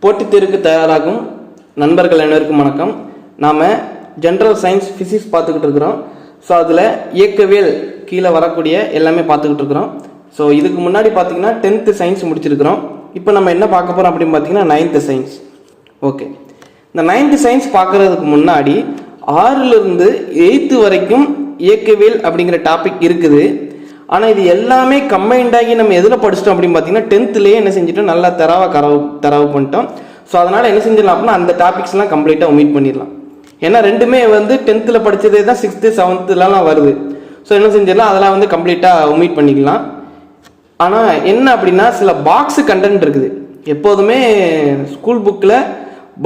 போட்டித் தேர்வுக்கு தயாராகும் நண்பர்கள் அனைவருக்கும் வணக்கம். நாம் ஜென்ரல் சயின்ஸ் ஃபிசிக்ஸ் பார்த்துக்கிட்டு இருக்கிறோம். ஸோ அதில் இயக்கவியல் கீழே வரக்கூடிய எல்லாமே பார்த்துக்கிட்டு இருக்கிறோம். ஸோ இதுக்கு முன்னாடி பார்த்தீங்கன்னா 10th சயின்ஸ் முடிச்சிருக்கிறோம். இப்போ நம்ம என்ன பார்க்க போகிறோம் அப்படின்னு பார்த்தீங்கன்னா 9th சயின்ஸ். ஓகே, இந்த 9th சயின்ஸ் பார்க்குறதுக்கு முன்னாடி 6லிருந்து 8th வரைக்கும் இயக்கவியல் அப்படிங்கிற டாபிக் இருக்குது. ஆனால் இது எல்லாமே கம்பைண்டாகி நம்ம எதில் படிச்சிட்டோம் அப்படின்னு பார்த்தீங்கன்னா 10thலேயே என்ன செஞ்சுட்டோம், நல்லா தரவு பண்ணிட்டோம். ஸோ அதனால் என்ன செஞ்சிடலாம் அப்படின்னா அந்த டாபிக்ஸ்லாம் கம்ப்ளீட்டாக ஒமிட் பண்ணிடலாம். ஏன்னா ரெண்டுமே 10th படித்ததே தான் 6th 7thலாம் வருது. ஸோ என்ன செஞ்சிடலாம், அதெல்லாம் கம்ப்ளீட்டாக ஒமிட் பண்ணிக்கலாம். ஆனால் என்ன அப்படின்னா சில பாக்ஸ் கண்டென்ட் இருக்குது. எப்போதுமே ஸ்கூல் புக்கில்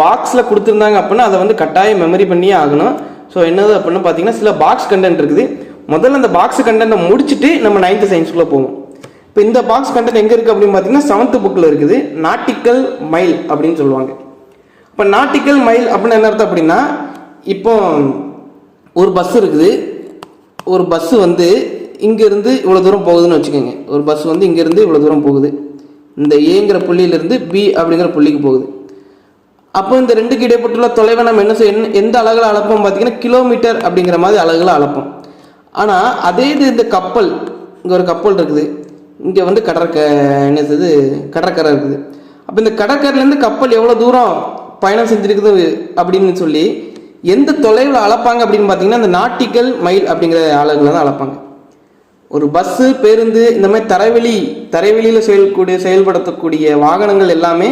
பாக்ஸில் கொடுத்துருந்தாங்க அப்படின்னா அதை கட்டாயம் மெமரி பண்ணியே ஆகணும். ஸோ என்னது அப்படின்னு பார்த்தீங்கன்னா சில பாக்ஸ் கண்டென்ட் இருக்குது. முதல்ல அந்த பாக்ஸ் கண்டென்ட்டை முடிச்சுட்டு நம்ம 9th சயின்ஸ்குள்ளே போவோம். இப்போ இந்த பாக்ஸ் கண்டென்ட் எங்கே இருக்குது அப்படின்னு பார்த்தீங்கன்னா 7th புக்கில் இருக்குது. நாட்டிக்கல் மைல் அப்படின்னு சொல்லுவாங்க. இப்போ நாட்டிக்கல் மைல் அப்படின்னு என்ன அர்த்தம் அப்படின்னா, இப்போ ஒரு பஸ் இருக்குது. ஒரு பஸ் இங்கேருந்து இவ்வளோ தூரம் போகுதுன்னு வச்சுக்கோங்க. ஒரு பஸ் இங்கேருந்து இவ்வளோ தூரம் போகுது. இந்த ஏங்கிற புள்ளியிலிருந்து பி அப்படிங்கிற புள்ளிக்கு போகுது. அப்போ இந்த ரெண்டுக்கு இடைப்பட்டுள்ள தொலைவை நம்ம எந்த அலகில் அளப்போம் பார்த்தீங்கன்னா கிலோமீட்டர் அப்படிங்கிற மாதிரி அலகில் அளப்போம். ஆனால் அதே இந்த கப்பல், இங்கே ஒரு கப்பல் இருக்குது, இங்கே கடற்கரை இருக்குது. அப்போ இந்த கடற்கரையிலேருந்து கப்பல் எவ்வளோ தூரம் பயணம் செஞ்சுருக்குது அப்படின்னு சொல்லி எந்த தொலைவில் அளப்பாங்க அப்படின்னு பார்த்தீங்கன்னா இந்த நாட்டிக்கல் மைல் அப்படிங்கிற அலகுல தான் அளப்பாங்க. ஒரு பஸ்ஸு, பேருந்து, இந்த மாதிரி தரைவெளியில் செயல்படுத்தக்கூடிய வாகனங்கள் எல்லாமே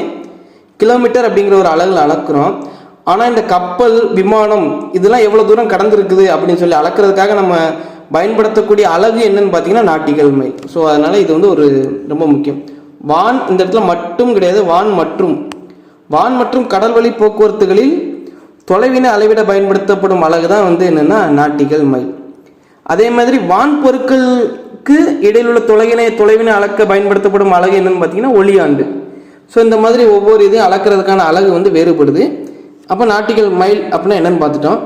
கிலோமீட்டர் அப்படிங்கிற ஒரு அலகுல அளக்குறோம். ஆனால் இந்த கப்பல், விமானம் இதெல்லாம் எவ்வளோ தூரம் கடந்துருக்குது அப்படின்னு சொல்லி அளக்கிறதுக்காக நம்ம பயன்படுத்தக்கூடிய அலகு என்னன்னு பார்த்தீங்கன்னா நாட்டிக்கல் மைல். ஸோ அதனால் இது ஒரு ரொம்ப முக்கியம். வான் இந்த இடத்துல மட்டும் கிடையாது, வான் மற்றும் கடல் வழி போக்குவரத்துகளில் தொலைவினை அளவிட பயன்படுத்தப்படும் அலகு தான் என்னென்னா நாட்டிக்கல் மைல். அதே மாதிரி வான் பொருட்களுக்கு இடையில் உள்ள தொலைவினை அளக்க பயன்படுத்தப்படும் அலகு என்னன்னு பார்த்தீங்கன்னா ஒளியாண்டு. ஸோ இந்த மாதிரி ஒவ்வொரு இதையும் அளக்கிறதுக்கான அலகு வேறுபடுது. அப்போ நாட்டிக்கல் மைல் அப்படின்னா என்னன்னு பார்த்துட்டோம்.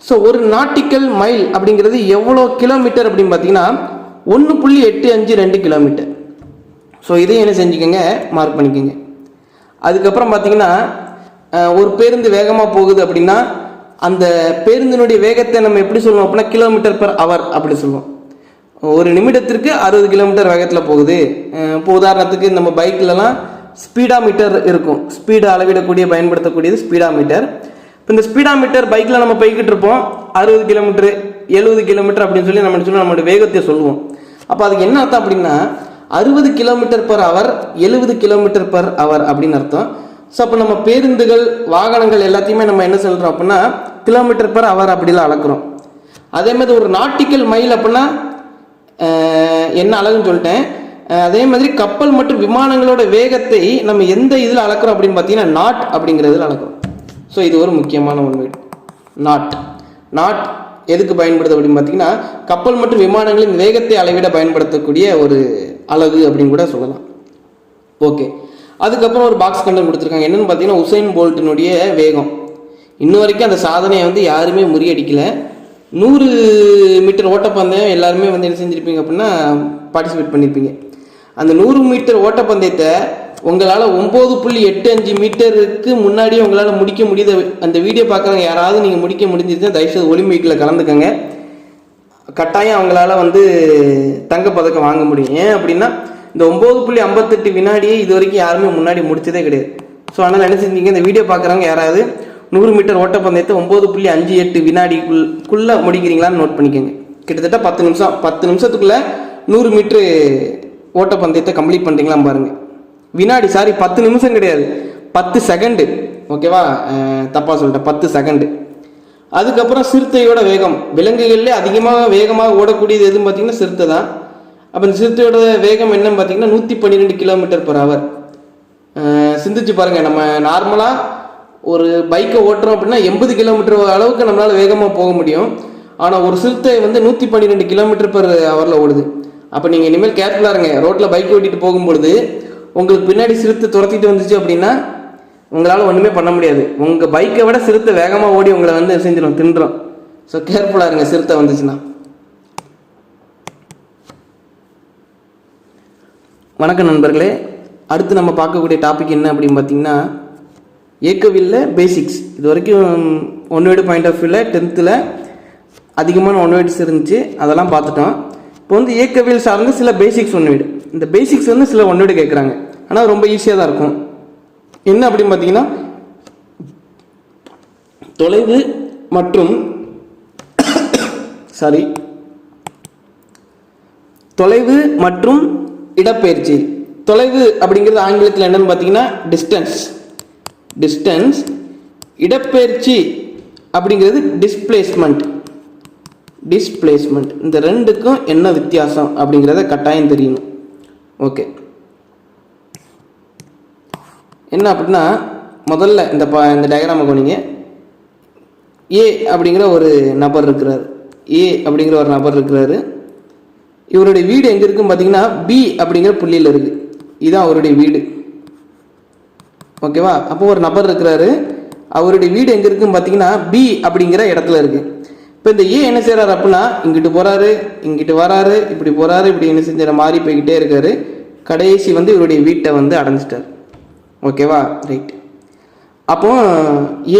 ஸோ ஒரு நாட்டிக்கல் மைல் அப்படிங்கிறது எவ்வளோ கிலோமீட்டர் அப்படின்னு பார்த்தீங்கன்னா 1.852 கிலோமீட்டர். ஸோ இதையும் என்ன செஞ்சுக்கோங்க, மார்க் பண்ணிக்கோங்க. அதுக்கப்புறம் பார்த்தீங்கன்னா ஒரு பேருந்து வேகமாக போகுது அப்படின்னா அந்த பேருந்தினுடைய வேகத்தை நம்ம எப்படி சொல்லுவோம் அப்படின்னா கிலோமீட்டர் பர் ஹவர் அப்படி சொல்லுவோம். ஒரு நிமிடத்திற்கு 60 கிலோமீட்டர் வேகத்தில் போகுது. இப்போ உதாரணத்துக்கு நம்ம பைக்லலாம் ஸ்பீடா மீட்டர் இருக்கும். ஸ்பீடை அளவிடக்கூடிய பயன்படுத்தக்கூடியது ஸ்பீடா மீட்டர். இப்போ இந்த ஸ்பீடா மீட்டர் பைக்கில் நம்ம போய்கிட்டு இருப்போம், 60 கிலோமீட்டர் 70 கிலோமீட்டர் அப்படின்னு சொல்லி நம்மளோட வேகத்தை சொல்லுவோம். அப்போ அதுக்கு என்ன அர்த்தம் அப்படின்னா 60 kilometre per hour 70 kilometre per hour அப்படின்னு அர்த்தம். ஸோ அப்போ நம்ம பேருந்துகள், வாகனங்கள் எல்லாத்தையுமே நம்ம என்ன சொல்கிறோம் அப்படின்னா கிலோமீட்டர் பர் ஹவர் அப்படிலாம் அளக்குறோம். அதே மாதிரி ஒரு நாட்டிக்கல் மைல் அப்படின்னா என்ன அழகுன்னு சொல்லிட்டேன். அதே மாதிரி கப்பல் மற்றும் விமானங்களோட வேகத்தை நம்ம எந்த இதில் அளக்குறோம் அப்படின்னு பார்த்தீங்கன்னா நாட் அப்படிங்கிறதுல அளக்குறோம். ஸோ இது ஒரு முக்கியமான ஒன்று. நாட் எதுக்கு பயன்படுது அப்படின்னு பார்த்தீங்கன்னா கப்பல் மற்றும் விமானங்களின் வேகத்தை அளவிட பயன்படுத்தக்கூடிய ஒரு அலகு அப்படின்னு கூட சொல்லலாம். ஓகே, அதுக்கப்புறம் ஒரு பாக்ஸ் கண்டென்ட் கொடுத்துருக்காங்க. என்னென்னு பார்த்தீங்கன்னா உசைன் போல்ட்டினுடைய வேகம். இன்னும் வரைக்கும் அந்த சாதனையை யாருமே முறியடிக்கல. 100 மீட்டர் ஓட்டப்பந்தயம் எல்லாருமே என்ன செஞ்சுருப்பீங்க அப்படின்னா பார்ட்டிசிபேட் பண்ணியிருப்பீங்க. அந்த 100 மீட்டர் ஓட்டப்பந்தயத்தை உங்களால் 9.85 மீட்டருக்கு முன்னாடியே உங்களால் முடிக்க முடியுது. அந்த வீடியோ பார்க்குறவங்க யாராவது நீங்கள் முடிக்க முடிஞ்சிருந்தா தயவுசெய்து ஒலிம்பிக்கில் கலந்துக்கங்க. கட்டாயம் அவங்களால தங்கப்பதக்கம் வாங்க முடியும். ஏன் அப்படின்னா இந்த 9.58 வினாடியே இது வரைக்கும் யாருமே முன்னாடி முடிச்சதே கிடையாது. ஸோ அதனால் என்ன செஞ்சீங்க, இந்த வீடியோ பார்க்குறவங்க யாராவது 100 மீட்டர் ஓட்டப்பந்தயத்தை 9.58 வினாடிக்குள்ளே முடிக்கிறீங்களான்னு நோட் பண்ணிக்கோங்க. கிட்டத்தட்ட 10 நிமிஷத்துக்குள்ளே 100 மீட்ரு ஓட்டப்பந்தயத்தை கம்ப்ளீட் பண்ணுறீங்களா பாருங்கள். 10 நிமிஷம் கிடையாது, 10 செகண்டு. ஓகேவா, தப்பாக சொல்லிட்டேன், 10 செகண்டு. அதுக்கப்புறம் சிறுத்தையோட வேகம். விலங்குகள்லேயே வேகமாக ஓடக்கூடியது எதுன்னு பார்த்தீங்கன்னா சிறுத்தை தான். அப்போ இந்த சிறுத்தையோட வேகம் என்னன்னு பார்த்தீங்கன்னா 112 கிலோமீட்டர் பர் ஹவர். சிந்திச்சு பாருங்கள், நம்ம நார்மலாக ஒரு பைக்கை ஓட்டுறோம் அப்படின்னா 80 கிலோமீட்டர் அளவுக்கு நம்மளால் வேகமாக போக முடியும். ஆனால் ஒரு சிறுத்தை 112 கிலோமீட்டர் பர் ஹவரில் ஓடுது. அப்போ நீங்கள் இனிமேல் கேர்ஃபுல்லாக இருங்க. ரோட்டில் பைக் ஓட்டிட்டு போகும்பொழுது உங்களுக்கு பின்னாடி சிறுத்தை துரத்திட்டு வந்துச்சு அப்படின்னா உங்களால் ஒன்றுமே பண்ண முடியாது. உங்கள் பைக்கை விட சிறுத்தை வேகமாக ஓடி உங்களை செஞ்சிடும், தின்றும். ஸோ கேர்ஃபுல்லாக இருங்க சிறுத்தை வந்துச்சுன்னா. வணக்கம் நண்பர்களே, அடுத்து நம்ம பார்க்கக்கூடிய டாபிக் என்ன அப்படின்னு பார்த்தீங்கன்னா இயக்கவியலில் பேசிக்ஸ் இது வரைக்கும் ஒன் வேர்டு பாயிண்ட் ஆஃப் வியூவில் 10th அதிகமான ஒன் வேர்ட்ஸ் இருந்துச்சு, அதெல்லாம் பார்த்துட்டோம். இப்போ வந்து இயக்கவியல் சார்ந்த சில பேசிக்ஸ் ஒன் வேர்டு. இந்த பேசிக்ஸ் வந்து சில ஒன் வேர்டு கேட்குறாங்க, ஆனால் ரொம்ப ஈஸியாக தான் இருக்கும். என்ன அப்படின்னு பார்த்தீங்கன்னா, தொலைவு மற்றும் தொலைவு மற்றும் இடப்பெயர்ச்சி. தொலைவு அப்படிங்கிறது ஆங்கிலத்தில் என்னன்னு பார்த்தீங்கன்னா டிஸ்டன்ஸ். இடப்பெயர்ச்சி அப்படிங்கிறது டிஸ்பிளேஸ்மெண்ட். இந்த ரெண்டுக்கும் என்ன வித்தியாசம் அப்படிங்கிறத கட்டாயம் தெரியணும். ஓகே, என்ன அப்படின்னா, முதல்ல இந்த டயக்ராமை கவனிங்க. ஏ அப்படிங்கிற ஒரு நபர் இருக்கிறாரு. இவருடைய வீடு எங்க இருக்குன்னு பார்த்தீங்கன்னா பி அப்படிங்கிற புள்ளியில் இருக்கு. இதுதான் அவருடைய வீடு. ஓகேவா? அப்போ ஒரு நபர் இருக்கிறாரு, அவருடைய வீடு எங்க இருக்குன்னு பார்த்தீங்கன்னா பி அப்படிங்கிற இடத்துல இருக்கு. இப்போ இந்த ஏ என்ன செய்யறாரு அப்படின்னா, இங்கிட்டு போறாரு, இங்கிட்டு வராரு, இப்படி போறாரு, இப்படி என்ன செஞ்ச மாதிரி போய்கிட்டே இருக்காரு. கடைசி வந்து இவருடைய வீட்டை வந்து அடைஞ்சிட்டார். ஓகேவா? ரைட். அப்போ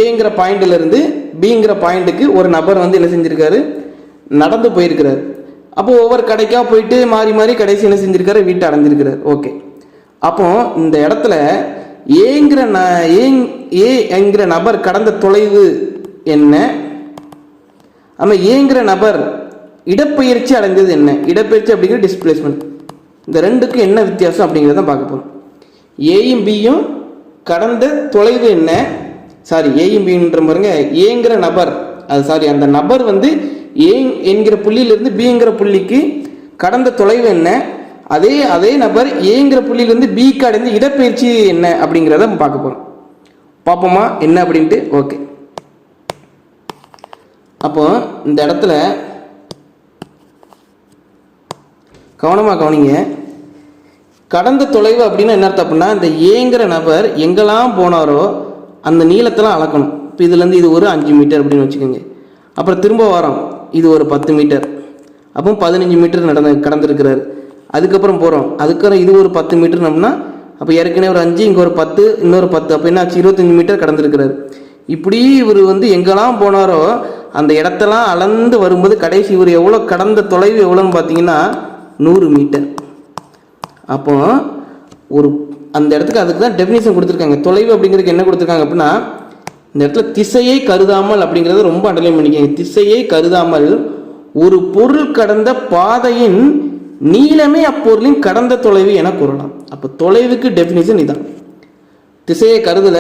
ஏங்கிற பாயிண்ட்ல இருந்து பிங்கிற பாயிண்ட்டுக்கு ஒரு நபர் வந்து என்ன செஞ்சிருக்காரு, நடந்து போயிருக்கிறாரு. அப்போ ஒவ்வொரு கடைக்கா போயிட்டு மாறி மாறி கடைசி என்ன செஞ்சிருக்காரு, வீட்டை அடைஞ்சிருக்கிறார். ஓகே, அப்போ இந்த இடத்துல ஏங்கிற நபர் கடந்த தொலைவு என்ன, ஏங்கிற நபர் இடப்பெயர்ச்சி அடைந்தது என்ன. இடப்பெயர்ச்சி அப்படிங்கிற டிஸ்பிளேஸ்மெண்ட். இந்த ரெண்டுக்கும் என்ன வித்தியாசம் அப்படிங்கிறத பார்க்க போறோம். ஏயும் பியும் கடந்த தொலைவு என்ன, ஏயும் பின்ற பாருங்க, ஏங்கிற நபர் அந்த நபர் வந்து ஏ என்கிற புள்ளியிலிருந்து பிங்கிற புள்ளிக்கு கடந்த தொலைவு என்ன, அதே நபர் ஏங்கிற புள்ளியிலிருந்து பிக்கு அடைந்த இடப்பெயர்ச்சி என்ன அப்படிங்கிறத பார்க்க போறோம். பார்ப்போமா என்ன அப்படின்ட்டு? ஓகே, அப்போ இந்த இடத்துல கவனிங்க. கடந்த தொலைவு அப்படின்னா என்ன அர்த்தம் அப்படின்னா, இந்த ஏங்கிற நபர் எங்கெல்லாம் போனாரோ அந்த நீளத்தெல்லாம் அளக்கணும். இப்போ இதுலேருந்து இது ஒரு 5 மீட்டர் அப்படின்னு வச்சுக்கோங்க. அப்புறம் திரும்ப வரோம், இது ஒரு 10 மீட்டர், அப்போ 15 மீட்டர் கடந்திருக்கிறாரு. அதுக்கப்புறம் போகிறோம், அதுக்கப்புறம் இது ஒரு 10 மீட்டர்னோம்னா அப்போ ஏற்கனவே ஒரு 5, இங்கே ஒரு 10, இன்னொரு 10, அப்போ என்ன ஆச்சு, 25 மீட்டர் கடந்திருக்கிறாரு. இப்படி இவர் வந்து எங்கெல்லாம் போனாரோ அந்த இடத்தெல்லாம் அளந்து வரும்போது கடைசி இவர் எவ்வளோ கடந்த தொலைவு எவ்வளோன்னு பார்த்தீங்கன்னா 100 மீட்டர். அப்போ அந்த இடத்துக்கு அதுக்கு தான் டெஃபினிஷன் கொடுத்துருக்காங்க. தொலைவு அப்படிங்கிறதுக்கு என்ன கொடுத்துருக்காங்க அப்படின்னா, இந்த இடத்துல திசையை கருதாமல் அப்படிங்கிறத ரொம்ப அண்டர்லைன் பண்ணிக்கோங்க. திசையை கருதாமல் ஒரு பொருள் கடந்த பாதையின் நீளமே அப்பொருளின் கடந்த தொலைவு என கூறலாம். அப்போ தொலைவுக்கு டெஃபினிஷன் இதான். திசையை கருதல,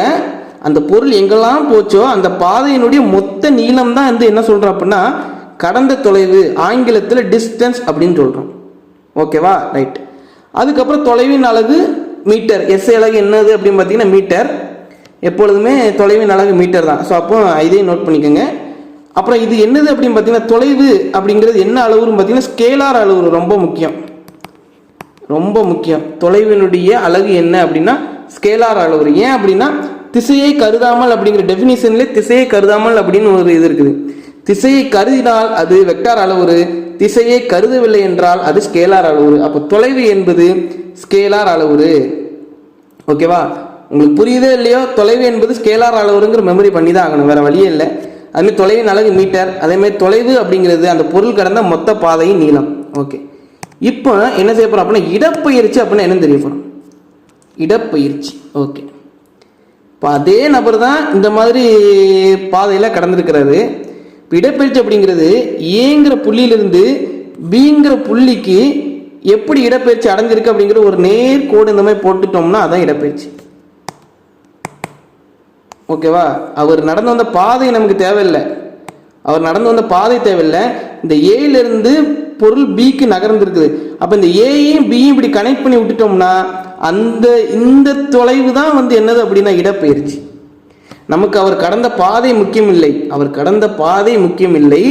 அந்த பொருள் எங்கெல்லாம் போச்சோ அந்த பாதையினுடைய மொத்த நீளம் தான் வந்து என்ன சொல்றோம் அப்படின்னா கடந்த தொலைவு, ஆங்கிலத்தில் டிஸ்டன்ஸ் அப்படின்னு சொல்றோம். ஓகேவா? ரைட். அதுக்கப்புறம் தொலைவின் அலகு மீட்டர். எஸ் அலகு என்னது அப்படின்னு பார்த்தீங்கன்னா மீட்டர். எப்பொழுதுமே தொலைவின் அலகு மீட்டர் தான். ஸோ அப்போ இதையும் நோட் பண்ணிக்கோங்க. அப்புறம் இது என்னது அப்படின்னு பார்த்தீங்கன்னா, தொலைவு அப்படிங்கிறது என்ன அளவுன்னு பார்த்தீங்கன்னா ஸ்கேலார் அளவு. ரொம்ப முக்கியம். தொலைவினுடைய அலகு என்ன அப்படின்னா ஸ்கேலார் அளவு. ஏன் அப்படின்னா திசையை கருதாமல் அப்படிங்கிற டெஃபினிஷன்ல திசையை கருதாமல் அப்படின்னு ஒரு இது இருக்குது. திசையை கருதினால் அது வெக்டார் அளவுரு, திசையை கருதவில்லை என்றால் அது ஸ்கேலார் அளவுரு. அப்போ தொலைவு என்பது ஸ்கேலார் அளவுரு. ஓகேவா? உங்களுக்கு புரியுதே இல்லையோ, தொலைவு என்பது ஸ்கேலார் அளவுருங்கிற மெமரி பண்ணி தான் ஆகணும், வேற வழியே இல்லை. அதுமாதிரி தொலைவின் அலகு மீட்டர். அதேமாதிரி தொலைவு அப்படிங்கிறது அந்த பொருள் கடந்த மொத்த பாதையின் நீளம். ஓகே, இப்போ என்ன செய்ய போறோம் அப்படின்னா இடப்பெயர்ச்சி அப்படின்னா என்னன்னு தெரிய போறோம். இடப்பெயர்ச்சி. ஓகே, இப்போ அதே நபர் தான் இந்த மாதிரி பாதையில கடந்திருக்கிறாரு. இப்போ இடப்பெயர்ச்சி அப்படிங்கிறது ஏங்கிற புள்ளியிலிருந்து பிங்கிற புள்ளிக்கு எப்படி இடப்பெயர்ச்சி அடைஞ்சிருக்கு அப்படிங்கிற ஒரு நேர் கோடு இந்த மாதிரி போட்டுட்டோம்னா அதான் இடப்பெயர்ச்சி. ஓகேவா? அவர் நடந்து வந்த பாதை நமக்கு தேவையில்லை. இந்த ஏயிலிருந்து பொருள் பிக்கு நகர்ந்துருக்குது. அப்ப இந்த ஏயும் பியும் இப்படி கனெக்ட் பண்ணி விட்டுட்டோம்னா இந்த தொலைவு தான் வந்து என்னது அப்படின்னா இடப்பெயர்ச்சி. நமக்கு அவர் கடந்த பாதை முக்கியம் இல்லை.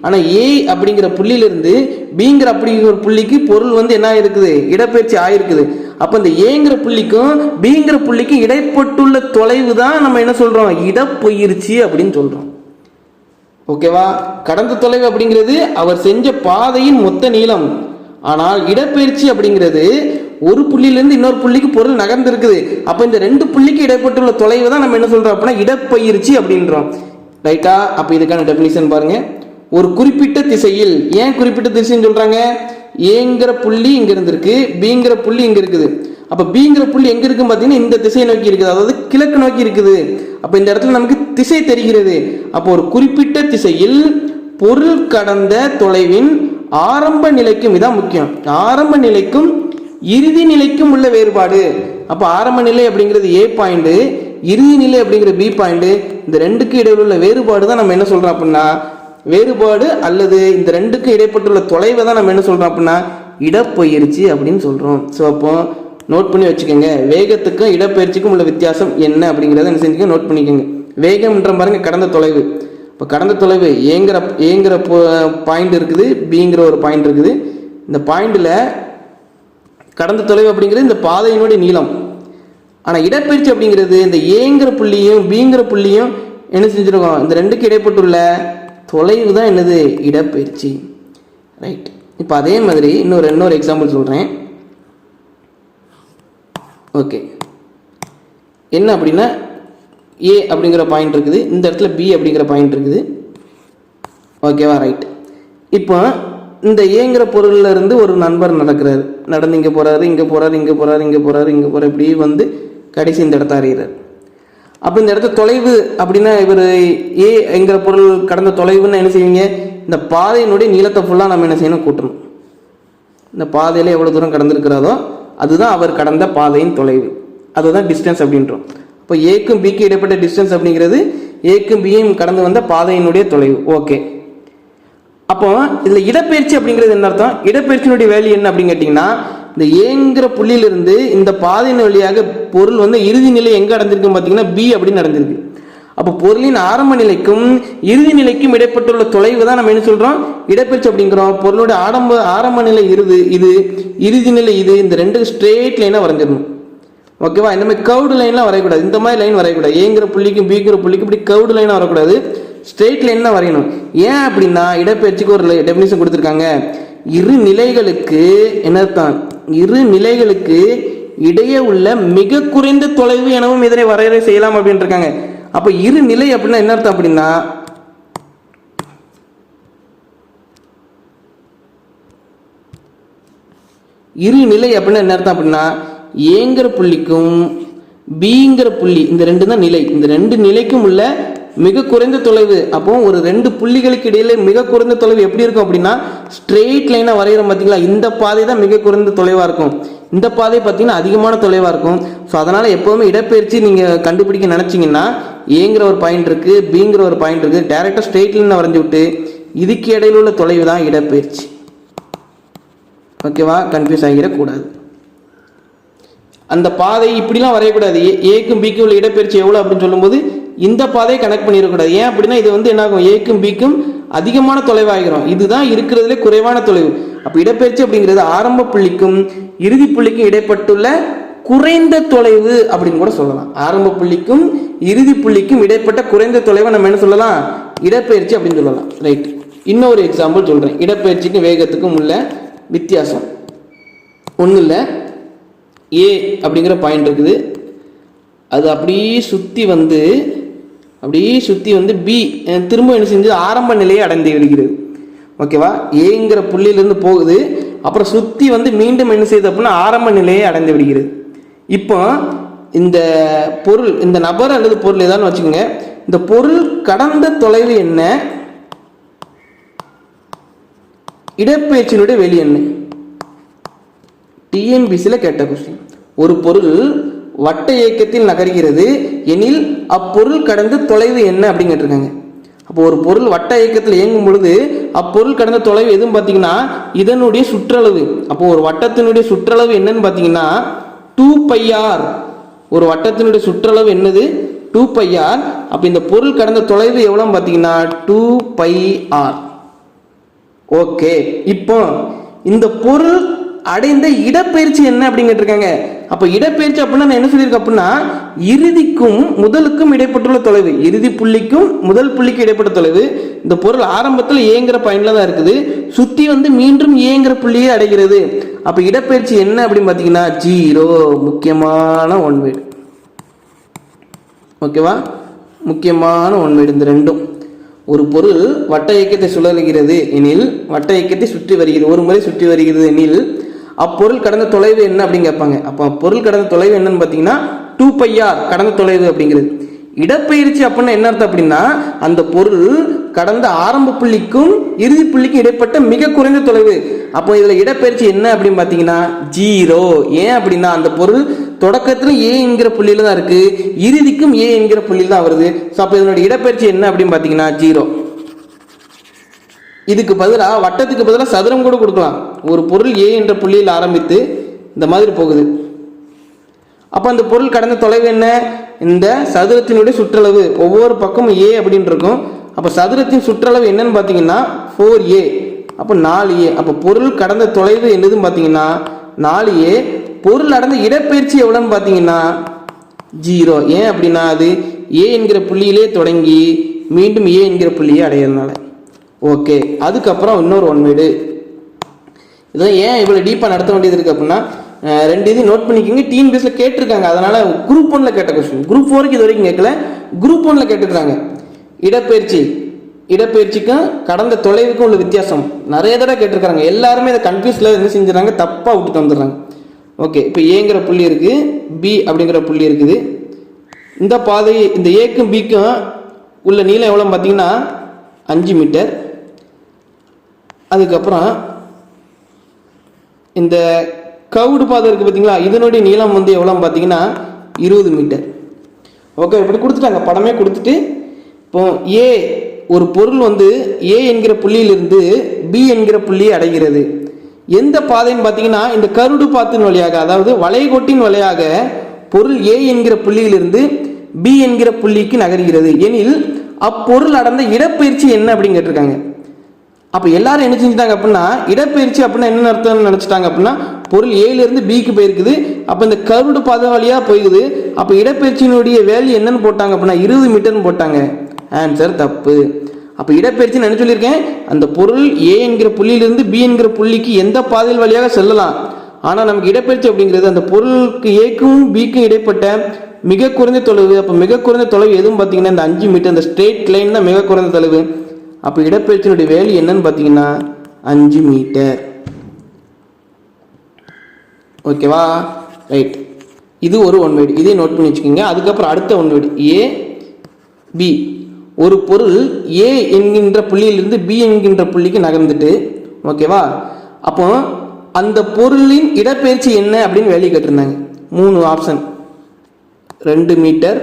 ஆனா ஏ அப்படிங்கிற புள்ளியிலிருந்து பிங்கிற அப்படிங்கிற ஒரு புள்ளிக்கு பொருள் வந்து என்ன இருக்குது, இடப்பெயர்ச்சி ஆயிருக்குது. அப்ப இந்த ஏங்கிற புள்ளிக்கும் பிங்கிற புள்ளிக்கும் இடைப்பட்டுள்ள தொலைவு தான் நம்ம என்ன சொல்றோம், இடப்பெயர்ச்சி அப்படின்னு சொல்றோம். ஓகேவா? கடந்த தொலைவு அப்படிங்கிறது அவர் செஞ்ச பாதையின் மொத்த நீளம். ஆனால் இடப்பெயர்ச்சி அப்படிங்கிறது ஒரு புள்ளியிலிருந்து இன்னொரு புள்ளிக்கு பொருள் நகர்ந்து இருக்குது. அப்ப இந்த ரெண்டு புள்ளிக்கு இடைப்பட்டுள்ள தொலைவு தான் நம்ம என்ன சொல்றோம் அப்படின்னா இடப்பெயர்ச்சி அப்படின்றோம். ரைட்டா? அப்ப இதுக்கான டெஃபினிஷன் பாருங்க. ஒரு குறிப்பிட்ட திசையில், ஏன் குறிப்பிட்ட திசைன்னு சொல்றாங்க? ஏங்கிற புள்ளி இங்க இருந்திருக்கு, பிங்கிற புள்ளி இங்க இருக்குது. அப்ப பிங்கிற புள்ளி எங்க இருக்கு பாத்தீங்கன்னா இந்த திசையை நோக்கி இருக்குது, அதாவது கிழக்கு நோக்கி இருக்குது. அப்ப இந்த இடத்துல நமக்கு திசை தெரிகிறது. அப்போ ஒரு குறிப்பிட்ட திசையில் பொருள் கடந்த தொலைவின் ஆரம்ப நிலைக்கும், இதான் முக்கியம், ஆரம்ப நிலைக்கும் இறுதி நிலைக்கும் உள்ள வேறுபாடு. அப்ப ஆரம்ப நிலை அப்படிங்கிறது ஏ பாயிண்ட், இறுதி நிலை அப்படிங்கிற பி பாயிண்ட், இந்த ரெண்டுக்கு இடையில உள்ள வேறுபாடு தான் நம்ம என்ன சொல்றோம் அப்படின்னா வேறுபாடு, அல்லது இந்த ரெண்டுக்கு இடைப்பட்டுள்ள தொலைவை தான் நம்ம என்ன சொல்றோம் அப்படின்னா இடப்பெயர்ச்சி அப்படின்னு சொல்றோம். ஸோ அப்போ நோட் பண்ணி வச்சுக்கோங்க, வேகத்துக்கும் இடப்பெயர்ச்சிக்கும் உள்ள வித்தியாசம் என்ன அப்படிங்கிறத என்ன செஞ்சுக்க நோட் பண்ணிக்கோங்க. வேகம்ன்ற பாருங்க கடந்த தொலைவு. இப்போ கடந்த தொலைவு ஏங்கிற பாயிண்ட் இருக்குது, பிங்கிற ஒரு பாயிண்ட் இருக்குது. இந்த பாயிண்ட்ல கடந்த தொலைவு அப்படிங்கிறது இந்த பாதையினுடைய நீளம். ஆனால் இடப்பெயர்ச்சி அப்படிங்கிறது இந்த ஏங்கிற புள்ளியும் பிங்கிற புள்ளியும் என்ன செஞ்சிருக்கோம், இந்த ரெண்டுக்கு இடைப்பட்டுள்ள தொலைவு தான் என்னது இடப்பெயர்ச்சி. ரைட். இப்போ அதே மாதிரி இன்னொரு எக்ஸாம்பிள் சொல்கிறேன். ஓகே, என்ன அப்படின்னா ஏ அப்படிங்கிற பாயிண்ட் இருக்குது, இந்த இடத்துல பி அப்படிங்கிற பாயிண்ட் இருக்குது. ஓகேவா? ரைட். இப்போ இந்த ஏங்கிற பொருள்ல இருந்து ஒரு நண்பர் நடந்து இங்கே போறாரு, இங்கே போறாரு, இங்கே போறாரு, இங்கே போறாரு, இங்கே போறாரு, இப்படி வந்து கடைசி இந்த இடத்த அறிகிறார். அப்போ இந்த இடத்த தொலைவு அப்படின்னா இவர் ஏ என்கிற பொருள் கடந்த தொலைவுன்னு என்ன செய்வீங்க, இந்த பாதையினுடைய நீளத்தை ஃபுல்லாக நம்ம என்ன செய்யணும், கூட்டணும். இந்த பாதையில் எவ்வளோ தூரம் கடந்திருக்கிறதோ அதுதான் அவர் கடந்த பாதையின் தொலைவு, அதுதான் டிஸ்டன்ஸ் அப்படின்றோம். இப்போ ஏக்கும் பிக்கு இடைப்பட்ட டிஸ்டன்ஸ் அப்படிங்கிறது ஏக்கும் பியும் கடந்து வந்த பாதையினுடைய தொலைவு. ஓகே. அப்போ இதில் இடப்பெயர்ச்சி அப்படிங்கிறது என்ன அர்த்தம்? இடப்பெயர்ச்சியினுடைய வேல்யூ என்ன அப்படின்னு கேட்டிங்கன்னா, இந்த ஏங்கிற புள்ளியிலிருந்து இந்த பாதையின் வழியாக பொருள் வந்து இறுதி நிலை எங்கே அடைஞ்சிருக்குன்னு பார்த்தீங்கன்னா பி அப்படின்னு அடைஞ்சிருக்கு. அப்போ பொருளின் ஆரம்ப நிலைக்கும் இறுதி நிலைக்கும் இடைப்பட்டுள்ள தொலைவு தான் நம்ம என்ன சொல்கிறோம், இடப்பெயர்ச்சி அப்படிங்கிறோம். பொருளுடைய ஆரம்ப நிலை இது, இறுதி நிலை இது, இந்த ரெண்டு ஸ்ட்ரெயிட் லைனாக வரைஞ்சிடணும். ஓகேவா? இந்த மாதிரி கவுடு லைன்லாம் வரையக்கூடாது, இந்த மாதிரி லைன் வரையக்கூடாது. ஏங்கிற புள்ளிக்கும் பிங்கிற புள்ளிக்கும் இப்படி கவுடு லைனாக வரக்கூடாது, ஸ்ட்ரெயிட் லைன் தான் வரையணும். ஏன் அப்படின்னா இடப்பெயர்ச்சிக்கு ஒரு டெஃபினிஷன் கொடுத்துருக்காங்க. இரு நிலைகளுக்கு என்னத்தான், இரு நிலைகளுக்கு இடையே உள்ள மிக குறைந்த தொலைவு எனவும் இதனை வரையறை செய்யலாம் அப்படின்னு இருக்காங்க. அப்ப இரு நிலை அப்படின்னா என்ன அர்த்தம் அப்படின்னா, இரு நிலை அப்படின்னா என்ன அர்த்தம் அப்படின்னா ஏங்கிற புள்ளிக்கும் பிங்கிற புள்ளி, இந்த ரெண்டு தான் நிலை, இந்த ரெண்டு நிலைக்கும் உள்ள மிக குறைந்த தொலைவு. அப்போ ஒரு ரெண்டு புள்ளிகளுக்கு இடையில மிக குறைந்த தொலைவு எப்படி இருக்கும் அப்படின்னா ஸ்ட்ரெயிட் லைனா வரைகிறோம் பார்த்தீங்களா, இந்த பாதை தான் மிக குறைந்த தொலைவா இருக்கும், இந்த பாதை பார்த்தீங்கன்னா அதிகமான தொலைவா இருக்கும். ஸோ அதனால எப்பவுமே இடப்பெயர்ச்சி நீங்க கண்டுபிடிக்க நினைச்சீங்கன்னா ஏங்கிற ஒரு பாயிண்ட் இருக்கு, பிங்கிற ஒரு பாயிண்ட் இருக்கு, டைரக்டா ஸ்ட்ரெயிட் லைன் வரைஞ்சு விட்டு இதுக்கு இடையில உள்ள தொலைவு தான் இடப்பெயர்ச்சி. ஓகேவா? கன்ஃபியூஸ் ஆகிடக்கூடாது. அந்த பாதை இப்படிலாம் வரையக்கூடாது. ஏக்கும் பிக்கும் உள்ள இடப்பெயர்ச்சி எவ்வளோ அப்படின்னு சொல்லும்போது இந்த பாதையை கனெக்ட் பண்ணிடக்கூடாது. ஏன் அப்படின்னா இது வந்து என்ன ஆகும், ஏக்கும் பிக்கும் அதிகமான தொலைவாகிறோம், இதுதான் இருக்கிறதுலே குறைவான தொலைவு. அப்போ இடப்பெயர்ச்சி அப்படிங்கிறது ஆரம்ப புள்ளிக்கும் இறுதி புள்ளிக்கும் இடைப்பட்டுள்ள குறைந்த தொலைவு அப்படின்னு கூட சொல்லலாம். ஆரம்ப புள்ளிக்கும் இறுதி புள்ளிக்கும் இடைப்பட்ட குறைந்த தொலைவை நம்ம என்ன சொல்லலாம், இடப்பெயர்ச்சி அப்படின்னு சொல்லலாம். ரைட். இன்னொரு எக்ஸாம்பிள் சொல்றேன், இடப்பெயர்ச்சிக்கும் வேகத்துக்கும் உள்ள வித்தியாசம். ஒன்றும் இல்லை, ஏ அப்படிங்கிற பாயிண்ட் இருக்குது, அது அப்படியே சுற்றி வந்து பி திரும்ப என்ன செஞ்சு ஆரம்ப நிலையை அடைந்து விடுகிறது. ஓகேவா? ஏங்கிற புள்ளியிலிருந்து போகுது, அப்புறம் சுற்றி வந்து மீண்டும் என்ன செய்யுது அப்படின்னா ஆரம்ப நிலையை அடைந்து விடுகிறது. இப்போ இந்த பொருள், இந்த நபர் அல்லது பொருள் ஏதான்னு வச்சுக்கோங்க, இந்த பொருள் கடந்த தொலைவு என்ன, இடப்பெயர்ச்சியினுடைய வெளி என்ன? டிஎன்பிசியில் கேட்ட கொஸ்டின். ஒரு பொருள் வட்ட இயக்கத்தில் நகர்கிறது எனில் அப்பொருள் கடந்த தொலைவு என்ன அப்படின்னு கேட்டிருக்காங்க. அப்போ ஒரு பொருள் வட்ட இயக்கத்தில் இயங்கும் பொழுது அப்பொருள் கடந்த தொலைவு எதுவும் பார்த்தீங்கன்னா இதனுடைய சுற்றளவு. அப்போ ஒரு வட்டத்தினுடைய சுற்றளவு என்னன்னு பார்த்தீங்கன்னா 2πr. ஒரு வட்டத்தினுடைய சுற்றளவு என்னது, 2πr. அப்போ இந்த பொருள் கடந்த தொலைவு எவ்வளோன்னு பார்த்தீங்கன்னா 2πr. ஓகே. இப்போ இந்த பொருள் அடைந்த இடப்பெயர்ச்சி என்ன அப்படின்னு கேட்டிருக்காங்க. அப்ப இடப்பெயர்ச்சி அப்படின்னா நான் என்ன சொல்லியிருக்கேன் அப்படின்னா இறுதிக்கும் முதலுக்கும் இடைப்பட்டுள்ள தொலைவு, இறுதி புள்ளிக்கும் முதல் புள்ளிக்கும் இடைப்பட்ட தொலைவு, இந்த பொருள் ஆரம்பத்தில் ஏங்கிற பாயிண்ட்ல தான் இருக்குது, சுத்தி வந்து மீண்டும் ஏங்கிற புள்ளியே அடைகிறது. அப்ப இடப்பெயர்ச்சி என்ன அப்படின்னு பாத்தீங்கன்னா 0. முக்கியமான ஒன் வேர்டு. ஓகேவா, முக்கியமான ஒன் வேர்டு இந்த ரெண்டும். ஒரு பொருள் வட்ட இயக்கத்தை சுழலுகிறது எனில், வட்ட இயக்கத்தை சுற்றி வருகிறது, ஒரு முறை சுற்றி வருகிறது எனில் அப்பொருள் கடந்த தொலைவு என்ன அப்படின்னு கேட்பாங்க. அப்போ பொருள் கடந்த தொலைவு என்னன்னு பார்த்தீங்கன்னா 2πr கடந்த தொலைவு அப்படிங்கிறது. இடப்பெயர்ச்சி அப்படின்னா என்ன அர்த்தம் அப்படின்னா, அந்த பொருள் கடந்த ஆரம்ப புள்ளிக்கும் இறுதி புள்ளிக்கும் இடைப்பட்ட மிக குறைந்த தொலைவு. அப்போ இதுல இடப்பெயர்ச்சி என்ன அப்படின்னு பார்த்தீங்கன்னா 0. ஏன் அப்படின்னா அந்த பொருள் தொடக்கத்துல ஏ என்கிற புள்ளியில தான் இருக்கு, இறுதிக்கும் ஏ என்கிற புள்ளியில தான் வருது. ஸோ அப்போ இதனுடைய இடப்பெயர்ச்சி என்ன அப்படின்னு பார்த்தீங்கன்னா 0. இதுக்கு பதிலாக வட்டத்துக்கு பதிலாக சதுரம் கூட கொடுக்கலாம். ஒரு பொருள் ஏ என்ற புள்ளியில் ஆரம்பித்து இந்த மாதிரி போகுது. அப்போ அந்த பொருள் கடந்த தொலைவு என்ன, இந்த சதுரத்தினுடைய சுற்றளவு. ஒவ்வொரு பக்கமும் ஏ அப்படின்னு இருக்கும். அப்போ சதுரத்தின் சுற்றளவு என்னன்னு பார்த்தீங்கன்னா 4a. அப்போ 4a. அப்போ பொருள் கடந்த தொலைவு என்னதுன்னு பார்த்தீங்கன்னா 4a. பொருள் அடைந்த இடப்பெயர்ச்சி எவ்வளோன்னு பார்த்தீங்கன்னா 0. ஏன் அப்படின்னா அது ஏ என்கிற புள்ளியிலே தொடங்கி மீண்டும் ஏ என்கிற புள்ளியை அடையிறதுனால. ஓகே, அதுக்கப்புறம் இன்னொரு ஒன் வேர்டு. இதெல்லாம் ஏன் இவ்வளோ டீப்பாக நடத்த வேண்டியது இருக்குது அப்படின்னா, ரெண்டு இது நோட் பண்ணிக்கிங்க. டிஎன்பிஎஸ்சியில் கேட்டிருக்காங்க. அதனால குரூப் 1ல் கேட்ட கொஸ்டின், குரூப் 4க்கு இது வரைக்கும் கேட்கல, குரூப் 1ல் கேட்டுக்கிறாங்க. இடப்பெயர்ச்சிக்கும் கடந்த தொலைவுக்கும் உள்ள வித்தியாசம் நிறைய தடவை கேட்டிருக்காங்க. எல்லாருமே இதை கன்ஃபியூஸ்ல என்ன செஞ்சுறாங்க, தப்பாக விட்டுட்டு வந்துடுறாங்க. ஓகே, இப்போ ஏங்கிற புள்ளி இருக்கு, பி அப்படிங்கிற புள்ளி இருக்குது. இந்த பாதை இந்த ஏக்கும் பிக்கும் உள்ள நீளம் எவ்வளோ பார்த்தீங்கன்னா 5 மீட்டர். அதுக்கப்புறம் இந்த கவுடு பாதை இருக்குது பார்த்தீங்களா, இதனுடைய நீளம் வந்து எவ்வளோ பார்த்தீங்கன்னா 20 மீட்டர். ஓகே, இப்படி கொடுத்துட்டாங்க, படமே கொடுத்துட்டு. இப்போ ஏ ஒரு பொருள் வந்து ஏ என்கிற புள்ளியிலிருந்து பி என்கிற புள்ளியை அடைகிறது. எந்த பாதைன்னு பார்த்தீங்கன்னா இந்த கருடு பாத்தின் வழியாக, அதாவது வளைகோட்டின் வழியாக பொருள் ஏ என்கிற புள்ளியிலிருந்து பி என்கிற புள்ளிக்கு நகர்கிறது எனில் அப்பொருள் அடைந்த இடப்பெயர்ச்சி என்ன அப்படின்னு கேட்டிருக்காங்க. அப்போ எல்லாரும் என்ன செஞ்சுட்டாங்க அப்படின்னா, இடப்பெயர்ச்சி அப்படின்னா என்ன அர்த்தம்னு நினச்சிட்டாங்க அப்படின்னா, பொருள் ஏலிருந்து பிக்கு போயிருக்குது, அப்போ இந்த கருடு பாதை வழியாக போயிருக்குது. அப்போ இடப்பெயர்ச்சியினுடைய வேல்யூ என்னன்னு போட்டாங்க அப்படின்னா 20 மீட்டர்னு போட்டாங்க. ஆன்சர் தப்பு. அப்போ இடப்பெயர்ச்சி என்ன சொல்லியிருக்கேன், அந்த பொருள் ஏ என்கிற புள்ளியிலிருந்து பி என்கிற புள்ளிக்கு எந்த பாதையில் வழியாக செல்லலாம். ஆனால் நமக்கு இடப்பெயர்ச்சி அப்படிங்கிறது அந்த பொருளுக்கு ஏக்கும் பிக்கும் இடைப்பட்ட மிக குறைந்த தொலைவு. அப்போ மிக குறைந்த தொலைவு எதுவும் பார்த்தீங்கன்னா இந்த 5 மீட்டர், இந்த ஸ்ட்ரெயிட் லைன் தான் மிக குறைந்த தொலைவு. அப்போ இடப்பெயர்ச்சியினுடைய வேல்யூ என்னன்னு பார்த்தீங்கன்னா 5 மீட்டர். ஓகேவா, ரைட். இது ஒரு ஒன் வேர்டு, இதே நோட் பண்ணி வச்சுக்கோங்க. அதுக்கப்புறம் அடுத்த ஒன் வேர்டு ஏ பி. ஒரு பொருள் ஏ என்கின்ற புள்ளியிலிருந்து பி என்கின்ற புள்ளிக்கு நகர்ந்துட்டு, ஓகேவா, அப்போ அந்த பொருளின் இடப்பெயர்ச்சி என்ன அப்படின்னு வேல்யூ கேட்டிருந்தாங்க. 3 ஆப்ஷன், 2 மீட்டர்,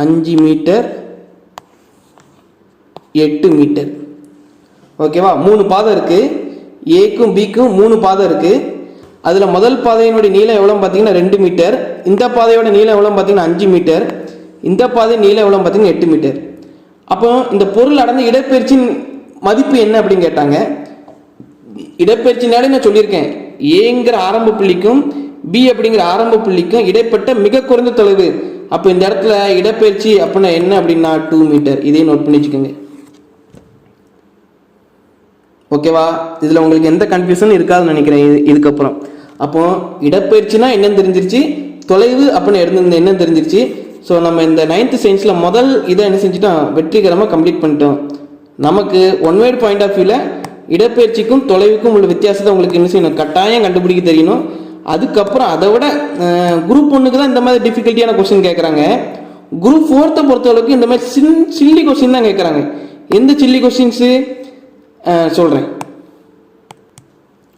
5 மீட்டர், 8 மீட்டர். ஓகேவா, 3 பாதை இருக்கு. ஏக்கும் பிக்கும் 3 பாதை இருக்கு. அதுல முதல் பாதையினுடைய நீளம் எவ்வளவு பார்த்தீங்கன்னா 2 மீட்டர். இந்த பாதையோட நீளம் எவ்வளவு பார்த்தீங்கன்னா 5 மீட்டர். இந்த பாதை நீளம் எவ்வளவு பார்த்தீங்கன்னா 8 மீட்டர். அப்போ இந்த பொருள் அடைந்த இடப்பெயர்ச்சியின் மதிப்பு என்ன அப்படின்னு கேட்டாங்க. இடப்பெயர்ச்சினாலே நான் சொல்லியிருக்கேன், ஏங்கிற ஆரம்ப புள்ளிக்கும் பி அப்படிங்கிற ஆரம்ப புள்ளிக்கும் இடைப்பட்ட மிக குறைந்த தொலைவு. அப்போ இந்த இடத்துல இடப்பெயர்ச்சி அப்படின்னா என்ன அப்படின்னா 2 மீட்டர். இதையும் நோட் பண்ணி வச்சுக்கோங்க. ஓகேவா, இதில் உங்களுக்கு எந்த கன்ஃபியூஷன் இருக்காதுன்னு நினைக்கிறேன் இதுக்கப்புறம். அப்போ இடப்பெயர்ச்சினா என்னன்னு தெரிஞ்சிருச்சு, தொலைவு அப்படின்னு எடுத்து என்னன்னு தெரிஞ்சிருச்சு. ஸோ நம்ம இந்த 9th சயின்ஸில் முதல் இதை என்ன செஞ்சுட்டோம், வெற்றிகரமாக கம்ப்ளீட் பண்ணிட்டோம். நமக்கு ஒன் வேர்ட் பாயிண்ட் ஆஃப் வியூவில் இடப்பெயர்ச்சிக்கும் தொலைவுக்கும் உள்ள வித்தியாசத்தை உங்களுக்கு என்ன செய்யணும், கட்டாயம் கண்டுபிடிக்க தெரியணும். அதுக்கப்புறம் அதை விட குரூப் 1க்கு தான் இந்த மாதிரி டிஃபிகல்ட்டியான கொஸ்டின் கேட்குறாங்க. குரூப் 4த்தை பொறுத்தளவுக்கு இந்த மாதிரி சில்லி கொஸ்டின் தான் கேட்குறாங்க. எந்த சில்லி கொஸ்டின்ஸு சொல்கிறேன்.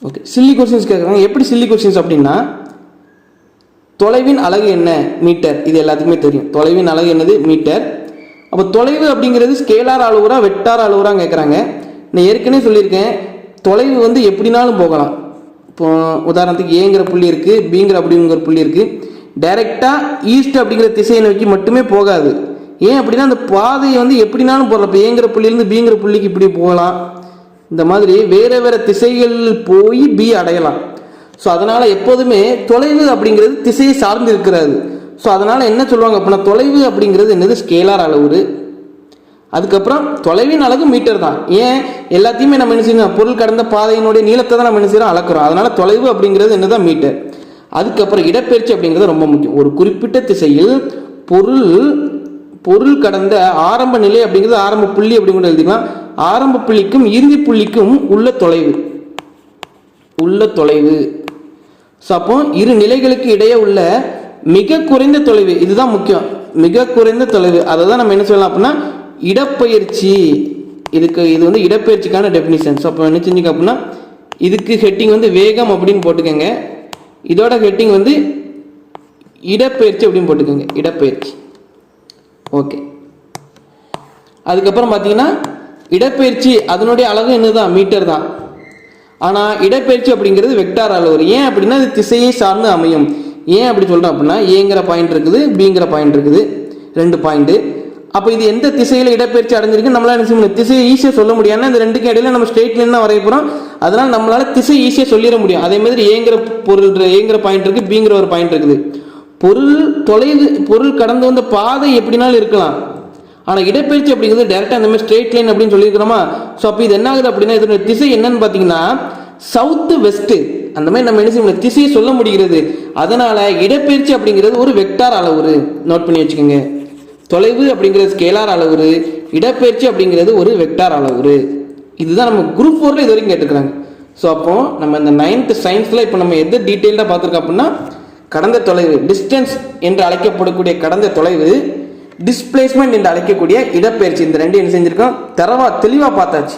ஓகே, சில்லி கொஸ்டின்ஸ் கேட்குறாங்க. எப்படி சில்லி கொஸ்டின்ஸ் அப்படின்னா, தொலைவின் அலகு என்ன, மீட்டர். இது எல்லாத்துக்குமே தெரியும், தொலைவின் அலகு என்னது, மீட்டர். அப்போ தொலைவு அப்படிங்கிறது ஸ்கேலார் அளவுரா வெக்டார் அளவுரா கேட்குறாங்க. நான் ஏற்கனவே சொல்லியிருக்கேன், தொலைவு வந்து எப்படினாலும் போகலாம். இப்போ உதாரணத்துக்கு ஏங்கிற புள்ளி இருக்குது, பிங்கிற அப்படிங்கிற புள்ளி இருக்குது. டைரெக்டாக ஈஸ்ட் அப்படிங்கிற திசையை நோக்கி மட்டுமே போகாது. ஏன் அப்படின்னா அந்த பாதையை வந்து எப்படினாலும் போகலாம். இப்போ ஏங்கிற புள்ளியிலேருந்து பிங்கிற புள்ளிக்கு இப்படி போகலாம். இந்த மாதிரி வேறு வேறு திசைகள் போய் பி அடையலாம். ஸோ அதனால் எப்போதுமே தொலைவு அப்படிங்கிறது திசையை சார்ந்து இருக்கிறது. ஸோ அதனால் என்ன சொல்லுவாங்க அப்படின்னா, தொலைவு அப்படிங்கிறது என்னது, ஸ்கேலார் அளவுரு. அதுக்கப்புறம் தொலைவின் அலகு மீட்டர் தான். ஏன் எல்லாத்தையுமே நம்ம என்ன செய்யணும், பொருள் கடந்த பாதையினுடைய நீளத்தை தான் நம்ம என்ன செய்யறோம், அளக்குறோம். அதனால தொலைவு அப்படிங்கிறது என்னதான், மீட்டர். அதுக்கப்புறம் இடப்பெயர்ச்சி அப்படிங்கிறது ரொம்ப முக்கியம். ஒரு குறிப்பிட்ட திசையில் பொருள் கடந்த ஆரம்ப நிலை அப்படிங்கிறது ஆரம்ப புள்ளி அப்படிங்கிறது எழுதிக்கலாம். ஆரம்ப புள்ளிக்கும் இறுதி புள்ளிக்கும் உள்ள தொலைவு. ஸோ அப்போ இரு நிலைகளுக்கு இடையே உள்ள மிக குறைந்த தொலைவு, இதுதான் முக்கியம். மிக குறைந்த தொலைவு, அதை தான் நம்ம என்ன சொல்லலாம் அப்படின்னா இடப்பெயர்ச்சி. இது வந்து இடப்பெயர்ச்சிக்கான டெஃபினிஷன். ஸோ அப்போ என்ன செஞ்சுக்க அப்படின்னா இதுக்கு ஹெட்டிங் வந்து வேகம் அப்படின்னு போட்டுக்கோங்க. இதோட ஹெட்டிங் வந்து இடப்பெயர்ச்சி அப்படின்னு போட்டுக்கோங்க, இடப்பெயர்ச்சி. ஓகே. அதுக்கப்புறம் பார்த்தீங்கன்னா இடப்பெயர்ச்சி அதனுடைய அளவு என்னதான், மீட்டர் தான். ஆனால் இடப்பெயர்ச்சி அப்படிங்கிறது வெக்டார் அளவு. ஏன் அப்படின்னா இது திசையை சார்ந்து அமையும். ஏன் அப்படி சொல்கிறோம் அப்படின்னா ஏங்கிற பாயிண்ட் இருக்குது, பிங்கிற பாயிண்ட் இருக்குது, 2 பாயிண்ட். அப்போ இது எந்த திசையில் இடப்பெயர்ச்சி அடைஞ்சிருக்கு நம்மளால என்ன செய்ய முடியும், திசையை ஈஸியாக சொல்ல முடியும். ஏன்னா இந்த ரெண்டுக்கு இடையில நம்ம ஸ்ட்ரெயிட் லைன் தான் வரைய போகிறோம். அதனால நம்மளால திசை ஈஸியாக சொல்லிட முடியும். அதே மாதிரி ஏங்கிற பாயிண்ட் இருக்குது, பிங்கிற ஒரு பாயிண்ட் இருக்குது. பொருள் கடந்து வந்த பாதை எப்படினாலும் இருக்கலாம். ஆனால் இடப்பெயர்ச்சி அப்படிங்கிறது டேரெக்டாக அந்த மாதிரி ஸ்ட்ரெயிட் லைன் அப்படின்னு சொல்லியிருக்கிறோமா. ஸோ அப்போ இது என்ன ஆகுது அப்படின்னா இதோட திசை என்னன்னு பார்த்தீங்கன்னா சவுத்து வெஸ்ட்டு, அந்த மாதிரி நம்ம என்ன செய்ய முடியும், திசையை சொல்ல முடிகிறது. அதனால இடப்பெயர்ச்சி அப்படிங்கிறது ஒரு வெக்டார் அளவுரு. நோட் பண்ணி வச்சுக்கோங்க. தொலைவு அப்படிங்கிறது ஸ்கேலார் அளவுரு, இடப்பெயர்ச்சி அப்படிங்கிறது ஒரு வெக்டார் அளவுரு. இதுதான் நம்ம குரூப் 4ல இது வரைக்கும் கேட்டுக்கிறாங்க. ஸோ அப்போ நம்ம இந்த 9th சயின்ஸில் இப்போ நம்ம எது டீட்டெயில்டாக பார்த்துருக்கோம் அப்படின்னா கடந்த தொலைவு, டிஸ்டன்ஸ் என்று அழைக்கப்படக்கூடிய கடந்த தொலைவு, டிஸ்பிளேஸ்மெண்ட் என்று அழைக்கக்கூடிய இடப்பெயர்ச்சி, இந்த ரெண்டு என்ன செஞ்சிருக்கோம், தெளிவாக பார்த்தாச்சு.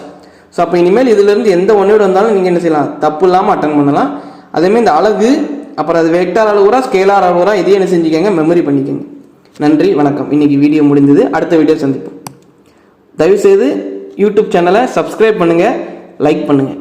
ஸோ அப்போ இனிமேல் இதிலிருந்து எந்த ஒன்னோட வந்தாலும் நீங்கள் என்ன செய்யலாம், தப்பு இல்லாமல் அட்டன் பண்ணலாம். அதேமாதிரி இந்த அலகு, அப்புறம் அது வெக்டார் அளவுரா ஸ்கேலார் அளவுரா, இதையும் என்ன செஞ்சுக்கோங்க, மெமரி பண்ணிக்கோங்க. நன்றி, வணக்கம். இன்னைக்கு வீடியோ முடிந்தது. அடுத்த வீடியோ சந்திப்போம். தயவுசெய்து யூடியூப் சேனலை சப்ஸ்கிரைப் பண்ணுங்கள், லைக் பண்ணுங்கள்.